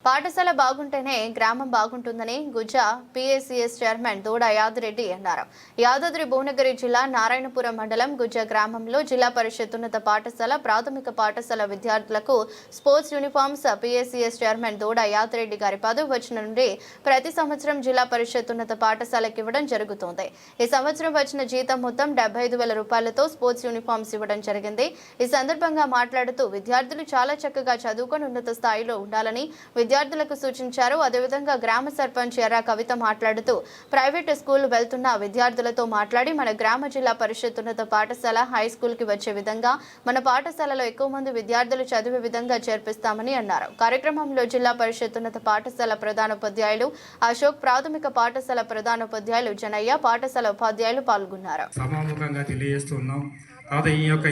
పాఠశాల బాగుంటేనే గ్రామం బాగుంటుందని గుజ్జా పిఎస్సిఎస్ చైర్మన్ దూడ యాదిరెడ్డి అన్నారు. యాదాద్రి భువనగిరి జిల్లా నారాయణపురం మండలం గుజ్జా గ్రామంలో జిల్లా పరిషత్ ఉన్నత పాఠశాల ప్రాథమిక పాఠశాల విద్యార్థులకు స్పోర్ట్స్ యూనిఫామ్స్ పిఎస్సిఎస్ చైర్మన్ దూడ యాదిరెడ్డి గారి 10వ వచనం నుండి ప్రతి సంవత్సరం జిల్లా పరిషత్ ఉన్నత పాఠశాలకు ఇవ్వడం జరుగుతుంది. ఈ సంవత్సరం వచ్చిన జీతం మొత్తం 75,000 రూపాయలతో స్పోర్ట్స్ యూనిఫామ్స్ ఇవ్వడం జరిగింది. ఈ సందర్భంగా మాట్లాడుతూ విద్యార్థులు చాలా చక్కగా చదువుకొని ఉన్నత స్థాయిలో ఉండాలని విద్యార్థులకు సూచించారు. అదేవిధంగా గ్రామ సర్పంచ్ ఎర్ర కవిత మాట్లాడుతూ ప్రైవేట్ స్కూల్ వెళ్తున్న విద్యార్థులతో మాట్లాడి మన గ్రామ జిల్లా పరిషత్ ఉన్నత పాఠశాల హై స్కూల్ కి వచ్చే విధంగా మన పాఠశాలలో ఎక్కువ మంది విద్యార్థులు చదివే విధంగా చేర్పిస్తామని అన్నారు. కార్యక్రమంలో జిల్లా పరిషత్ ఉన్నత పాఠశాల ప్రధానోపాధ్యాయులు అశోక్, ప్రాథమిక పాఠశాల ప్రధానోపాధ్యాయులు జనయ్య, పాఠశాల ఉపాధ్యాయులు పాల్గొన్నారు. సమాముఖంగా తెలియజేస్తున్నాం.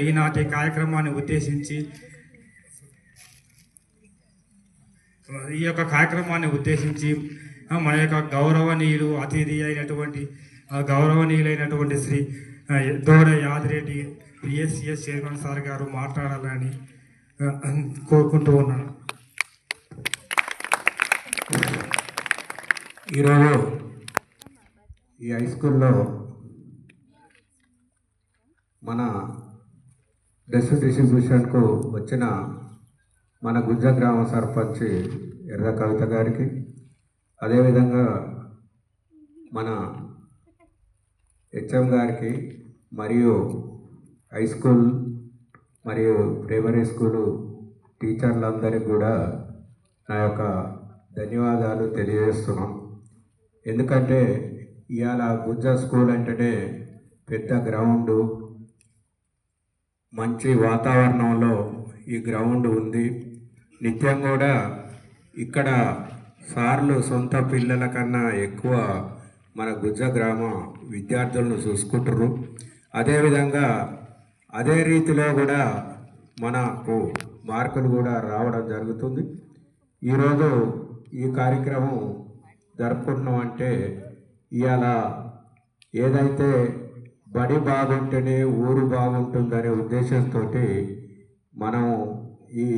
ఈనాటి కార్యక్రమాన్ని ఉద్దేశించి మన యొక్క గౌరవనీయులైనటువంటి శ్రీ దూడ యాదిరెడ్డి పిఎస్సిఎస్ చైర్మన్ సార్ గారు మాట్లాడాలని కోరుకుంటూ ఉన్నాను. ఈరోజు ఈ హై స్కూల్లో మన డ్రెస్ డిస్ట్రిబ్యూషన్కు వచ్చిన మన గుజ్జా గ్రామ సర్పంచ్ ఎర్ర కవిత గారికి, అదేవిధంగా మన హెచ్ఎం గారికి మరియు హై స్కూల్ మరియు ప్రైమరీ స్కూలు టీచర్లందరికీ కూడా నా యొక్క ధన్యవాదాలు తెలియజేస్తున్నాం. ఎందుకంటే ఇవాళ గుజ్జా స్కూల్ అంటేనే పెద్ద గ్రౌండు, మంచి వాతావరణంలో ఈ గ్రౌండ్ ఉంది. నిత్యం కూడా ఇక్కడ సార్లు సొంత పిల్లల కన్నా ఎక్కువ మన గుజ్జా గ్రామ విద్యార్థులను చూసుకుంటారు. అదేవిధంగా అదే రీతిలో కూడా మనకు మార్కులు కూడా రావడం జరుగుతుంది. ఈరోజు ఈ కార్యక్రమం జరుపుకుంటున్నాం అంటే ఇవాళ ఏదైతే బడి బాగుంటేనే ఊరు బాగుంటుందనే ఉద్దేశంతో మనం ఈ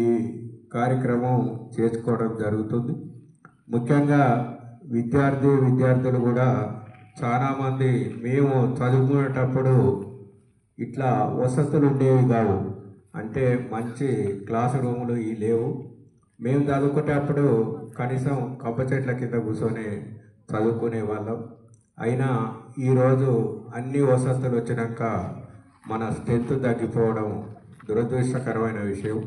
కార్యక్రమం చేసుకోవడం జరుగుతుంది. ముఖ్యంగా విద్యార్థులు కూడా చాలామంది మేము చదువుకునేటప్పుడు ఇట్లా వసతులు ఉండేవి కావు, అంటే మంచి క్లాస్ రూములు లేవు. మేము చదువుకునేటప్పుడు కనీసం కొబ్బ చెట్ల కింద కూర్చొని చదువుకునే వాళ్ళం. అయినా ఈరోజు అన్ని వసతులు వచ్చినాక మన స్ట్రెంత్ తగ్గిపోవడం దురదృష్టకరమైన విషయం.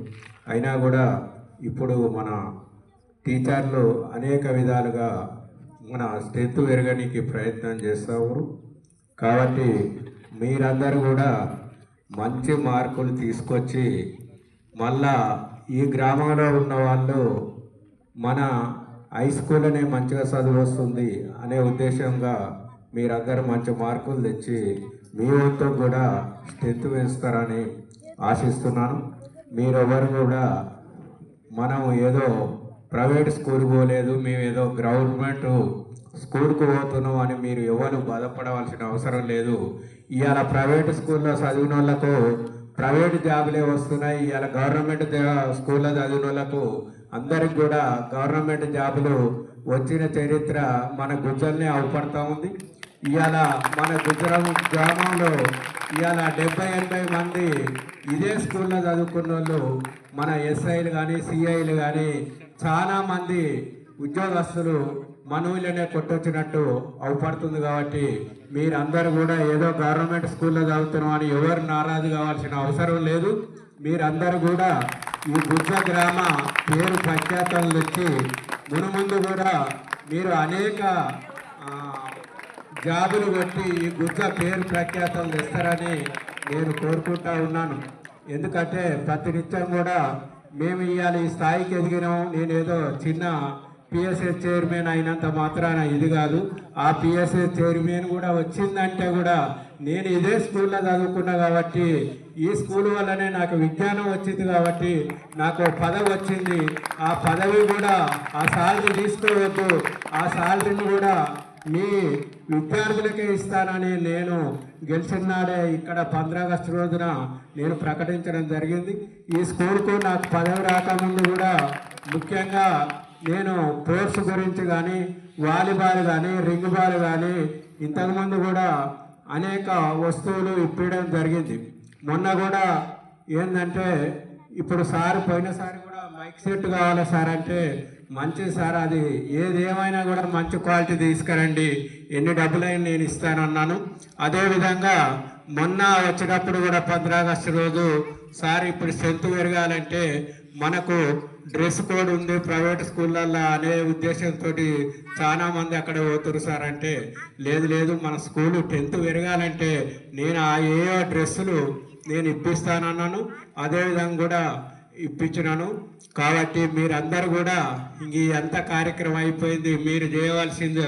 అయినా కూడా ఇప్పుడు మన టీచర్లు అనేక విధాలుగా మన స్ట్రెంత్ పెరగడానికి ప్రయత్నం చేస్తారు. కాబట్టి మీరందరూ కూడా మంచి మార్కులు తీసుకొచ్చి మళ్ళా ఈ గ్రామంలో ఉన్న వాళ్ళు మన హై స్కూల్లోనే మంచిగా చదువు వస్తుంది అనే ఉద్దేశంగా మీరందరూ మంచి మార్కులు తెచ్చి మీ వంతు కూడా స్ట్రెంత్ పెంచుతారని ఆశిస్తున్నాను. మీరెవరు కూడా మనం ఏదో ప్రైవేట్ స్కూల్కి పోలేదు, మేము ఏదో గవర్నమెంట్ స్కూల్కి పోతున్నాం అని మీరు ఎవరు బాధపడవలసిన అవసరం లేదు. ఇవాళ ప్రైవేట్ స్కూల్లో చదివిన వాళ్ళకు ప్రైవేట్ జాబులే వస్తున్నాయి. ఇవాళ గవర్నమెంట్ స్కూల్లో చదివిన వాళ్ళకు అందరికి కూడా గవర్నమెంట్ జాబులు వచ్చిన చరిత్ర మన గుజ్జల్నే అవపడతా ఉంది. ఇవాళ మన గుజరాత్ గ్రామంలో ఇవాళ 70-80 మంది ఇదే స్కూల్లో చదువుకున్న వాళ్ళు మన ఎస్ఐలు కానీ సిఐలు కానీ చాలామంది ఉద్యోగస్తులు మన ఊళ్ళోనే కొట్టొచ్చినట్టు అవపడుతుంది. కాబట్టి మీరందరూ కూడా ఏదో గవర్నమెంట్ స్కూల్లో చదువుతున్నాం అని ఎవరు నారాజు కావాల్సిన అవసరం లేదు. మీరందరూ కూడా ఈ గుజ్జా గ్రామ పేరు ప్రఖ్యాతలు తెచ్చి మునుముందు కూడా మీరు అనేక జాబులు కొట్టి ఈ గుజ్జా పేరు ప్రఖ్యాతలు తెస్తారని నేను కోరుకుంటా ఉన్నాను. ఎందుకంటే ప్రతినిత్యం కూడా మేము ఇవాళ ఈ స్థాయికి ఎదిగినాం. నేనేదో చిన్న పిఎస్ఎస్ చైర్మన్ అయినంత మాత్రాన ఇది కాదు. ఆ పిఎస్ఎస్ చైర్మన్ కూడా వచ్చిందంటే కూడా నేను ఇదే స్కూల్లో చదువుకున్నా కాబట్టి ఈ స్కూల్ వల్లనే నాకు విజ్ఞానం వచ్చింది కాబట్టి నాకు పదవి వచ్చింది. ఆ పదవి కూడా ఆ సాలరీ తీసుకోవద్దు, ఆ సాలరీని కూడా మీ విద్యార్థులకే ఇస్తానని నేను గెలిచిన నాడే ఇక్కడ 15 ఆగస్టు రోజున నేను ప్రకటించడం జరిగింది. ఈ స్కూల్కు నాకు పదవి రాకముందు కూడా ముఖ్యంగా నేను స్పోర్ట్స్ గురించి కానీ వాలీబాల్ కానీ రింగ్ బాల్ కానీ ఇంతకుముందు కూడా అనేక వస్తువులు ఇప్పించడం జరిగింది. మొన్న కూడా ఏంటంటే ఇప్పుడు సార్ పోయినసారి కూడా మైక్ సెట్ కావాలి సార్ అంటే మంచి సార్ అది ఏదేమైనా కూడా మంచి క్వాలిటీ తీసుకురండి, ఎన్ని డబ్బులైనా నేను ఇస్తానన్నాను. అదేవిధంగా మొన్న వచ్చేటప్పుడు కూడా 15 ఆగస్టు రోజు సార్ ఇప్పుడు స్ట్రెంత్ పెరగాలంటే మనకు డ్రెస్ కోడ్ ఉంది ప్రైవేట్ స్కూళ్ళల్లో అనే ఉద్దేశంతో చాలా మంది అక్కడ పోతున్నారు సార్ అంటే లేదు మన స్కూలు 10th పెరగాలంటే నేను ఆ ఏ డ్రెస్సులు నేను ఇప్పిస్తానన్నాను. అదేవిధంగా కూడా ఇప్పించినాను. కాబట్టి మీరందరూ కూడా ఈ అంత కార్యక్రమం అయిపోయింది, మీరు చేయవలసింది